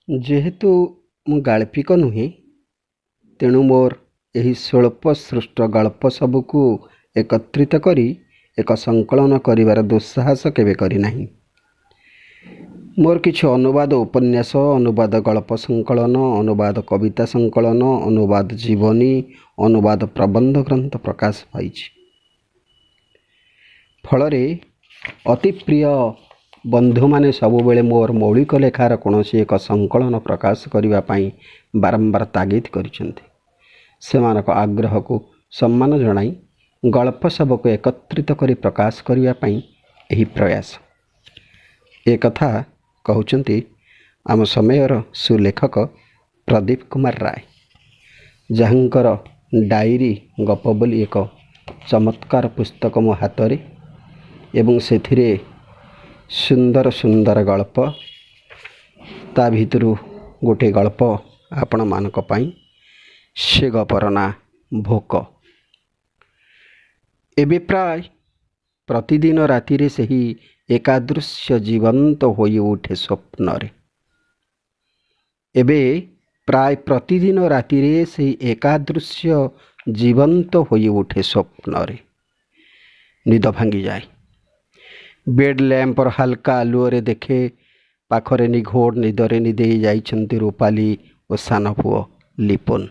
ଯେହେତୁ ମୁଁ ଗାଳ୍ପିକ ନୁହେଁ, ତେଣୁ ମୋର ଏହି ସ୍ୱଳ୍ପ ସୃଷ୍ଟ ଗଳ୍ପ ସବୁକୁ ଏକତ୍ରିତ କରି ଏକ ସଂକଳନ କରିବାର ଦୁଃସାହସ କେବେ କରିନାହିଁ। ମୋର କିଛି ଅନୁବାଦ ଉପନ୍ୟାସ, ଅନୁବାଦ ଗଳ୍ପ ସଂକଳନ, ଅନୁବାଦ କବିତା ସଂକଳନ, ଅନୁବାଦ ଜୀବନୀ, ଅନୁବାଦ ପ୍ରବନ୍ଧ ଗ୍ରନ୍ଥ ପ୍ରକାଶ ପାଇଛି। ଫଳରେ ଅତି ପ୍ରିୟ ବନ୍ଧୁମାନେ ସବୁବେଳେ ମୋର ମୌଳିକ ଲେଖାର କୌଣସି ଏକ ସଂକଳନ ପ୍ରକାଶ କରିବା ପାଇଁ ବାରମ୍ବାର ତାଗିଦ କରିଛନ୍ତି। ସେମାନଙ୍କ ଆଗ୍ରହକୁ ସମ୍ମାନ ଜଣାଇ ଗଳ୍ପ ସବୁକୁ ଏକତ୍ରିତ କରି ପ୍ରକାଶ କରିବା ପାଇଁ ଏହି ପ୍ରୟାସ। ଏକଥା କହୁଛନ୍ତି ଆମ ସମୟର ସୁଲେଖକ ପ୍ରଦୀପ କୁମାର ରାୟ, ଯାହାଙ୍କର ଡାଇରୀ ଗପ ବୋଲି ଏକ ଚମତ୍କାର ପୁସ୍ତକ ମୋ ହାତରେ ଏବଂ ସେଥିରେ ସୁନ୍ଦର ସୁନ୍ଦର ଗଳ୍ପ। ତା ଭିତରୁ ଗୋଟିଏ ଗଳ୍ପ ଆପଣମାନଙ୍କ ପାଇଁ। ସେ ଗପର ନାଁ ଭୋକ। ଏବେ ପ୍ରାୟ ପ୍ରତିଦିନ ରାତିରେ ସେହି ଏକାଦୃଶ୍ୟ ଜୀବନ୍ତ ହୋଇ ଉଠେ ସ୍ୱପ୍ନରେ। ଏବେ ପ୍ରାୟ ପ୍ରତିଦିନ ରାତିରେ ସେହି ଏକାଦୃଶ୍ୟ ଜୀବନ୍ତ ହୋଇ ଉଠେ ସ୍ୱପ୍ନରେ। ନିଦ ଭାଙ୍ଗିଯାଏ। ବେଡ୍ ଲ୍ୟାମ୍ପର ହାଲକା ଆଲୁଅରେ ଦେଖେ ପାଖରେ ନିଘୋଡ଼ ନିଦରେ ନିଦେଇ ଯାଇଛନ୍ତି ରୂପାଲି ଓ ସାନ ପୁଅ ଲିପୁନ୍।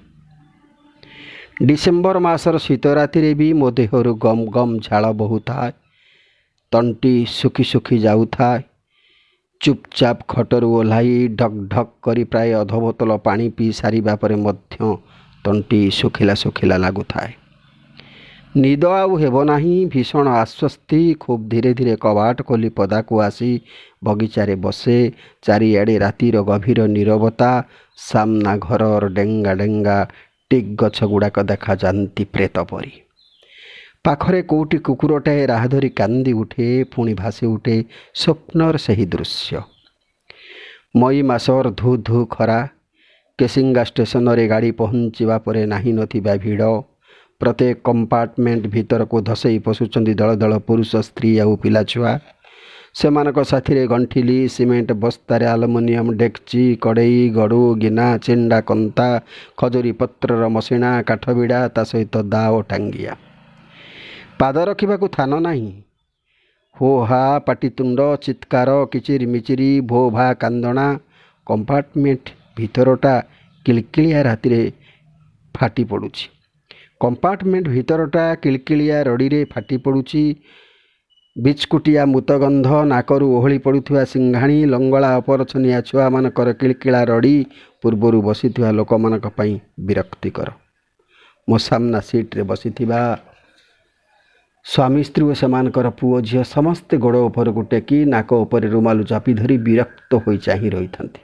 ଡିସେମ୍ବର ମାସର ଶୀତ ରାତିରେ ବି ମୋ ଦେହରୁ ଗମ୍ ଗମ୍ ଝାଳ ବହୁଥାଏ। ତଣ୍ଟି ଶୁଖି ଶୁଖି ଯାଉଥାଏ। ଚୁପଚାପ ଖଟରୁ ଓହ୍ଲାଇ ଢକ୍ ଢକ୍ କରି ପ୍ରାୟ ଅଧ ବୋତଲ ପାଣି ପିଇ ସାରିବା ପରେ ମଧ୍ୟ ତଣ୍ଟି ଶୁଖିଲା ଶୁଖିଲା ଲାଗୁଥାଏ। ନିଦ ଆଉ ହେବ ନାହିଁ। ଭୀଷଣ ଆଶ୍ୱସ୍ତି। ଖୁବ୍ ଧୀରେ ଧୀରେ କବାଟ ଖୋଲି ପଦାକୁ ଆସି ବଗିଚାରେ ବସେ। ଚାରିଆଡ଼େ ରାତିର ଗଭୀର ନୀରବତା। ସାମ୍ନା ଘରର ଡେଙ୍ଗା ଡେଙ୍ଗା ଟିକ୍ ଗଛ ଗୁଡ଼ାକ ଦେଖାଯାନ୍ତି ପ୍ରେତ ପରି। ପାଖରେ କେଉଁଠି କୁକୁରଟାଏ ରାହା ଧରି କାନ୍ଦି ଉଠେ, ପୁଣି ଭାସି ଉଠେ ସ୍ୱପ୍ନର ସେହି ଦୃଶ୍ୟ। ମଇ ମାସର ଧୁ ଧୁ ଖରା। କେସିଙ୍ଗା ଷ୍ଟେସନରେ ଗାଡ଼ି ପହଞ୍ଚିବା ପରେ ନାହିଁ ନଥିବା ଭିଡ଼। ପ୍ରତ୍ୟେକ କମ୍ପାର୍ଟମେଣ୍ଟ ଭିତରକୁ ଧସେଇ ପଶୁଛନ୍ତି ଦଳ ଦଳ ପୁରୁଷ, ସ୍ତ୍ରୀ ଆଉ ପିଲାଛୁଆ। ସେମାନଙ୍କ ସାଥିରେ ଗଣ୍ଠିଲି, ସିମେଣ୍ଟ ବସ୍ତାରେ ଆଲୁମିନିୟମ ଡେକ୍ଚି, କଡ଼େଇ, ଗଡ଼ୁ, ଗିନା, ଚିଣ୍ଡା, କନ୍ତା, ଖଜୁରୀ ପତ୍ରର ମସିଣା, କାଠ ବିଡ଼ା, ତା ସହିତ ଦା ଓ ଟାଙ୍ଗିଆ। ପାଦ ରଖିବାକୁ ଥାନ ନାହିଁ। ହୋ ହା, ପାଟିତୁଣ୍ଡ, ଚିତ୍କାର, କିଚିରି ମିଚିରି, ଭୋ ଭା କାନ୍ଦଣା। କମ୍ପାର୍ଟମେଣ୍ଟ ଭିତରଟା କିଳିକିଳିଆ ରାତିରେ ଫାଟି ପଡ଼ୁଛି। କମ୍ପାର୍ଟମେଣ୍ଟ ଭିତରଟା କିଳିକିଳିଆ ରଡ଼ିରେ ଫାଟି ପଡ଼ୁଛି। ବିଚକୁଟିଆ ମୁତଗନ୍ଧ, ନାକରୁ ଓହଳି ପଡ଼ୁଥିବା ସିଙ୍ଘାଣୀ, ଲଙ୍ଗଳା ଅପରଛନିଆ ଛୁଆମାନଙ୍କର କିଳିକିଳା ରଡ଼ି ପୂର୍ବରୁ ବସିଥିବା ଲୋକମାନଙ୍କ ପାଇଁ ବିରକ୍ତିକର। ମୋ ସାମ୍ନା ସିଟ୍ରେ ବସିଥିବା ସ୍ୱାମୀ ସ୍ତ୍ରୀ ଓ ସେମାନଙ୍କର ପୁଅ ଝିଅ ସମସ୍ତେ ଗୋଡ଼ ଉପରକୁ ଟେକି ନାକ ଉପରେ ରୁମାଲ ଚାପି ଧରି ବିରକ୍ତ ହୋଇ ଚାହିଁ ରହିଥାନ୍ତି।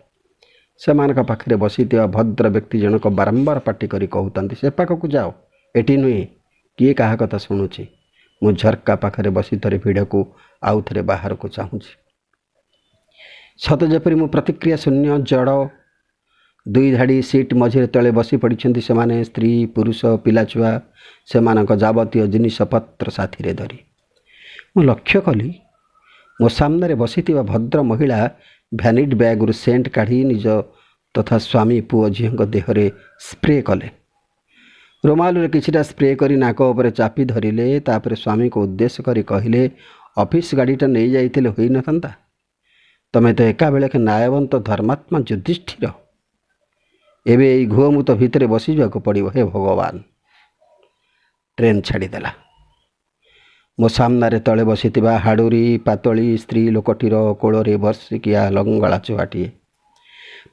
ସେମାନଙ୍କ ପାଖରେ ବସିଥିବା ଭଦ୍ର ବ୍ୟକ୍ତି ଜଣକ ବାରମ୍ବାର ପାଟି କରି କହୁଥାନ୍ତି, ସେ ପାଖକୁ ଯାଅ, ଏଠି ନୁହେଁ। କିଏ କାହା କଥା ଶୁଣୁଛି? ମୁଁ ଝର୍କା ପାଖରେ ବସି ଥରେ ଭିଡ଼କୁ ଆଉ ଥରେ ବାହାରକୁ ଚାହୁଁଛି। ସତେ ଯେପରି ମୁଁ ପ୍ରତିକ୍ରିୟା ଶୂନ୍ୟ ଜଡ଼। ଦୁଇ ଧାଡ଼ି ସିଟ୍ ମଝିରେ ତଳେ ବସି ପଡ଼ିଛନ୍ତି ସେମାନେ, ସ୍ତ୍ରୀ, ପୁରୁଷ, ପିଲାଛୁଆ, ସେମାନଙ୍କ ଯାବତୀୟ ଜିନିଷପତ୍ର ସାଥିରେ ଧରି। ମୁଁ ଲକ୍ଷ୍ୟ କଲି ମୋ ସାମ୍ନାରେ ବସିଥିବା ଭଦ୍ର ମହିଳା ଭ୍ୟାନିଟି ବ୍ୟାଗରୁ ସେଣ୍ଟ କାଢ଼ି ନିଜ ତଥା ସ୍ୱାମୀ ପୁଅ ଝିଅଙ୍କ ଦେହରେ ସ୍ପ୍ରେ କଲେ। ରୁମାଲରେ କିଛିଟା ସ୍ପ୍ରେ କରି ନାକ ଉପରେ ଚାପି ଧରିଲେ। ତାପରେ ସ୍ୱାମୀକୁ ଉଦ୍ଦେଶ୍ୟ କରି କହିଲେ, ଅଫିସ ଗାଡ଼ିଟା ନେଇଯାଇଥିଲେ ହୋଇନଥାନ୍ତା? ତମେ ତ ଏକାବେଳକେ ନ୍ୟାୟବନ୍ତ ଧର୍ମାତ୍ମା ଯୁଧିଷ୍ଠିର। ଏବେ ଏଇ ଘୁଅମୁତ ଭିତରେ ବସିଯିବାକୁ ପଡ଼ିବ। ହେ ଭଗବାନ! ଟ୍ରେନ୍ ଛାଡ଼ିଦେଲା। ମୋ ସାମ୍ନାରେ ତଳେ ବସିଥିବା ହାଡ଼ୁରୀ ପାତଳୀ ସ୍ତ୍ରୀ ଲୋକଟିର କୋଳରେ ବର୍ଷିକିଆ ଲଙ୍ଗଳା ଛୁଆଟିଏ।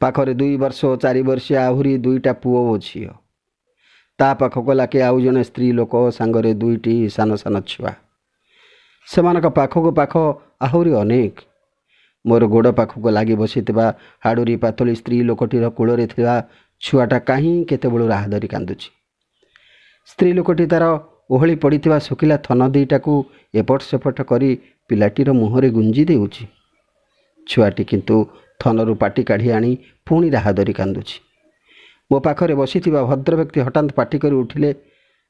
ପାଖରେ 2 ବର୍ଷ ଓ 4 ବର୍ଷିଆ ଆହୁରି 2ଟା ପୁଅ ଓ ଝିଅ। ତା ପାଖକୁ ଲାକେ ଆଉ ଜଣେ ସ୍ତ୍ରୀ ଲୋକ, ସାଙ୍ଗରେ 2ଟି ସାନ ସାନ ଛୁଆ। ସେମାନଙ୍କ ପାଖକୁ ପାଖ ଆହୁରି ଅନେକ। ମୋର ଗୋଡ଼ ପାଖକୁ ଲାଗି ବସିଥିବା ହାଡ଼ୁରୀ ପାତଳୀ ସ୍ତ୍ରୀ ଲୋକଟିର କୋଳରେ ଥିବା ଛୁଆଟା କାହିଁ କେତେବେଳୁ ରାହା ଧରି କାନ୍ଦୁଛି। ସ୍ତ୍ରୀ ଲୋକଟି ତାର ଓହଳି ପଡ଼ିଥିବା ଶୁଖିଲା ଥନ ଦୁଇଟାକୁ ଏପଟ ସେପଟ କରି ପିଲାଟିର ମୁହଁରେ ଗୁଞ୍ଜି ଦେଉଛି। ଛୁଆଟି କିନ୍ତୁ ଥନରୁ ପାଟି କାଢ଼ି ଆଣି ପୁଣି ରାହା ଧରି କାନ୍ଦୁଛି। ମୋ ପାଖରେ ବସିଥିବା ଭଦ୍ରବ୍ୟକ୍ତି ହଠାତ୍ ପାଟି କରି ଉଠିଲେ,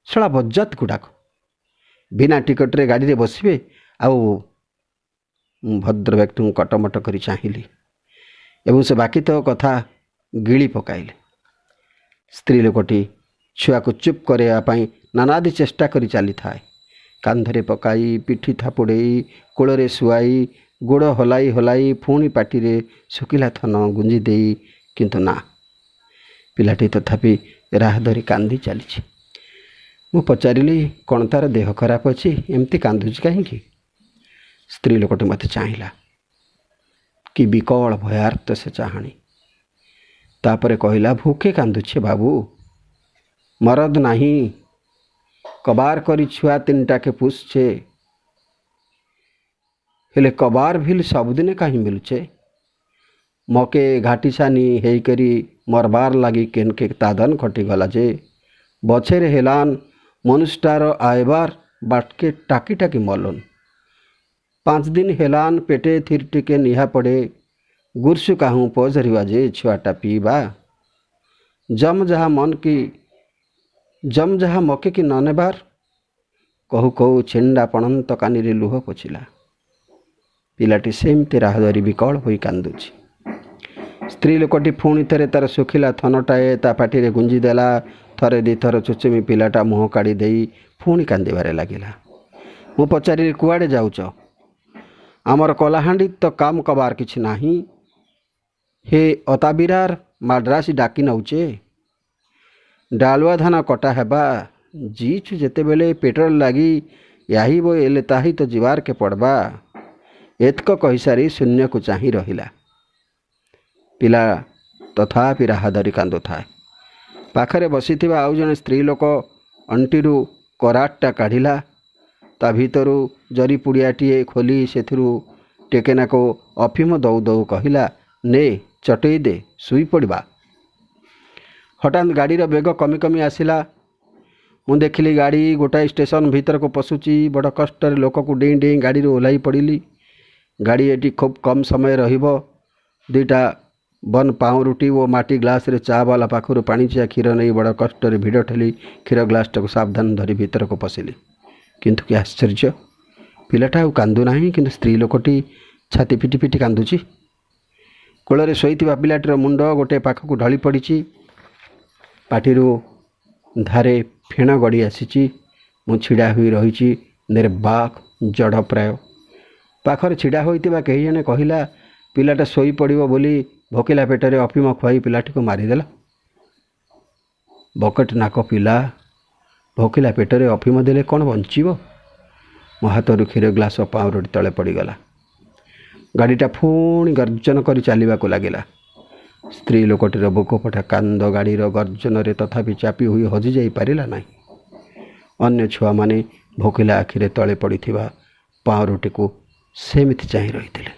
ଶଳା ବଜ୍ଜାତ ଗୁଡ଼ାକ, ବିନା ଟିକଟରେ ଗାଡ଼ିରେ ବସିବେ? ଆଉ ମୁଁ ଭଦ୍ରବ୍ୟକ୍ତିଙ୍କୁ କଟମଟ କରି ଚାହିଁଲି ଏବଂ ସେ ବାକିତକ କଥା ଗିଳି ପକାଇଲେ। ସ୍ତ୍ରୀ ଲୋକଟି ଛୁଆକୁ ଚୁପ୍ କରାଇବା ପାଇଁ ନାନାଦି ଚେଷ୍ଟା କରି ଚାଲିଥାଏ। କାନ୍ଧରେ ପକାଇ, ପିଠି ଥାପୁଡ଼େଇ, କୋଳରେ ଶୁଆଇ, ଗୋଡ଼ ହଲାଇ ହଲାଇ, ପୁଣି ପାଟିରେ ଶୁଖିଲା ଥନ ଗୁଞ୍ଜି ଦେଇ, କିନ୍ତୁ ନା, ପିଲାଟି ତଥାପି ରାହ ଧରି କାନ୍ଦି ଚାଲିଛି। ମୁଁ ପଚାରିଲି, କ'ଣ ତା'ର ଦେହ ଖରାପ ଅଛି? ଏମିତି କାନ୍ଦୁଛି କାହିଁକି? ସ୍ତ୍ରୀ ଲୋକଟି ମୋତେ ଚାହିଁଲା। କି ବିକଳ ଭୟାର୍ତ୍ତ ସେ ଚାହାଣୀ। ତାପରେ କହିଲା, ଭୁକେ କାନ୍ଦୁଛି ବାବୁ, ମରଦ ନାହିଁ, କବାର କରି ଛୁଆ ତିନିଟାକେ ପୁଷଛେ, ହେଲେ କବାର ଭିଲ୍ ସବୁଦିନେ କାହିଁ ମିଲୁଛେ? ମକେ ଘାଟିସାନି ହେଇକରି ମରବାର ଲାଗି କେନକେ ତାଦନ ଖଟିଗଲା ଯେ ବଛେରେ ହେଲାନ ମନୁଷ୍ଟାର ଆଇବାର ବାଟକେ ଟାକି ଟାକି ମଲନ। 5 ଦିନ ହେଲାନ ପେଟେ ଥିର ଟିକେ ନିହା ପଡ଼େ, ଗୁରସୁ କାହୁଁ ପଝରିବା ଯେ ଛୁଆଟା ପିଇବା। ଜମ ଯାହା ମକେ କି ନ ନେବାର। କହୁ କହୁ ଛିଣ୍ଡା ପଣନ୍ତ କାନିରେ ଲୁହ ପୋଛିଲା। ପିଲାଟି ସେମିତି ରାହ ଧରି ବିକଳ ହୋଇ କାନ୍ଦୁଛି। ସ୍ତ୍ରୀ ଲୋକଟି ପୁଣି ଥରେ ତା'ର ଶୁଖିଲା ଥନଟାଏ ତା ପାଟିରେ ଗୁଞ୍ଜି ଦେଲା। ଥରେ ଦିଥର ଚୁଚୁମି ପିଲାଟା ମୁହଁ କାଢ଼ି ଦେଇ ପୁଣି କାନ୍ଦିବାରେ ଲାଗିଲା। ମୁଁ ପଚାରିଲି, କୁଆଡ଼େ ଯାଉଛ? ଆମର କଲାହାଣ୍ଡି ତ କାମ କବାର କିଛି ନାହିଁ। ହେ ଅତାବିରାର ମାଡ୍ରାସି ଡାକି ନଉଛେ। ଡାଳୁଆ ଧାନ କଟା ହେବା, ଜିଛୁ ଯେତେବେଳେ ପେଟ୍ରୋଲ ଲାଗି ଆହିବ ଏଲେ ତାହି ତ ଯିବାରକେ ପଡ଼ବା। ଏତକ କହିସାରି ଶୂନ୍ୟକୁ ଚାହିଁ ରହିଲା। ପିଲା ତଥାପି ରାହ ଧରି କାନ୍ଦୁଥାଏ। ପାଖରେ ବସିଥିବା ଆଉ ଜଣେ ସ୍ତ୍ରୀ ଲୋକ ଅଣ୍ଟିରୁ କରାଟଟା କାଢ଼ିଲା। ତା ଭିତରୁ ଜରି ପୁଡ଼ିଆଟିଏ ଖୋଲି ସେଥିରୁ ଟେକେନାକୁ ଅଫିମ ଦଉ ଦଉ କହିଲା, ନେ ଚଟେଇ ଦେ, ଶୋଇପଡ଼ିବା। ହଠାତ୍ ଗାଡ଼ିର ବେଗ କମି କମି ଆସିଲା। ମୁଁ ଦେଖିଲି ଗାଡ଼ି ଗୋଟାଏ ଷ୍ଟେସନ ଭିତରକୁ ପଶୁଛି। ବଡ଼ କଷ୍ଟରେ ଲୋକକୁ ଡେଇଁ ଡେଇଁ ଗାଡ଼ିରୁ ଓହ୍ଲାଇ ପଡ଼ିଲି। ଗାଡ଼ି ଏଠି ଖୁବ୍ କମ୍ ସମୟ ରହିବ। 2ଟା ବନ ପାଉଁରୁଟି ଓ ମାଟି ଗ୍ଲାସରେ ଚା ବାଲା ପାଖରୁ ପାଣିଚିଆ କ୍ଷୀର ନେଇ ବଡ଼ କଷ୍ଟରେ ଭିଡ଼ ଠେଲି କ୍ଷୀର ଗ୍ଲାସଟାକୁ ସାବଧାନ ଧରି ଭିତରକୁ ପଶିଲି। କିନ୍ତୁ କି ଆଶ୍ଚର୍ଯ୍ୟ, ପିଲାଟା ଆଉ କାନ୍ଦୁ ନାହିଁ, କିନ୍ତୁ ସ୍ତ୍ରୀ ଲୋକଟି ଛାତି ପିଟି ପିଟି କାନ୍ଦୁଛି। କୋଳରେ ଶୋଇଥିବା ପିଲାଟିର ମୁଣ୍ଡ ଗୋଟିଏ ପାଖକୁ ଢଳି ପଡ଼ିଛି। ପାଟିରୁ ଧାରେ ଫେଣ ଗଡ଼ି ଆସିଛି। ମୁଁ ଛିଡ଼ା ହୋଇ ରହିଛି, ନିର୍ବାକ୍, ଜଡ଼ ପ୍ରାୟ। ପାଖରେ ଛିଡ଼ା ହୋଇଥିବା କେହି ଜଣେ କହିଲା, ପିଲାଟା ଶୋଇପଡ଼ିବ ବୋଲି ଭୋକିଲା ପେଟରେ ଅଫିମ ଖୁଆଇ ପିଲାଟିକୁ ମାରିଦେଲା। ବକେଟ ନାକ ପିଲା ଭୋକିଲା ପେଟରେ ଅଫିମ ଦେଲେ କ'ଣ ବଞ୍ଚିବ? ମୋ ହାତରୁ କ୍ଷୀର ଗ୍ଲାସ ପାଉଁରୁଟି ତଳେ ପଡ଼ିଗଲା। ଗାଡ଼ିଟା ପୁଣି ଗର୍ଜନ କରି ଚାଲିବାକୁ ଲାଗିଲା। ସ୍ତ୍ରୀ ଲୋକଟିର ବୁକୁଫଟା କାନ୍ଦ ଗାଡ଼ିର ଗର୍ଜନରେ ତଥାପି ଚାପି ହୋଇ ହଜିଯାଇ ପାରିଲା ନାହିଁ। ଅନ୍ୟ ଛୁଆମାନେ ଭୋକିଲା ଆଖିରେ ତଳେ ପଡ଼ିଥିବା ପାଉଁରୁଟିକୁ ସେମିତି ଚାହିଁ ରହିଥିଲେ।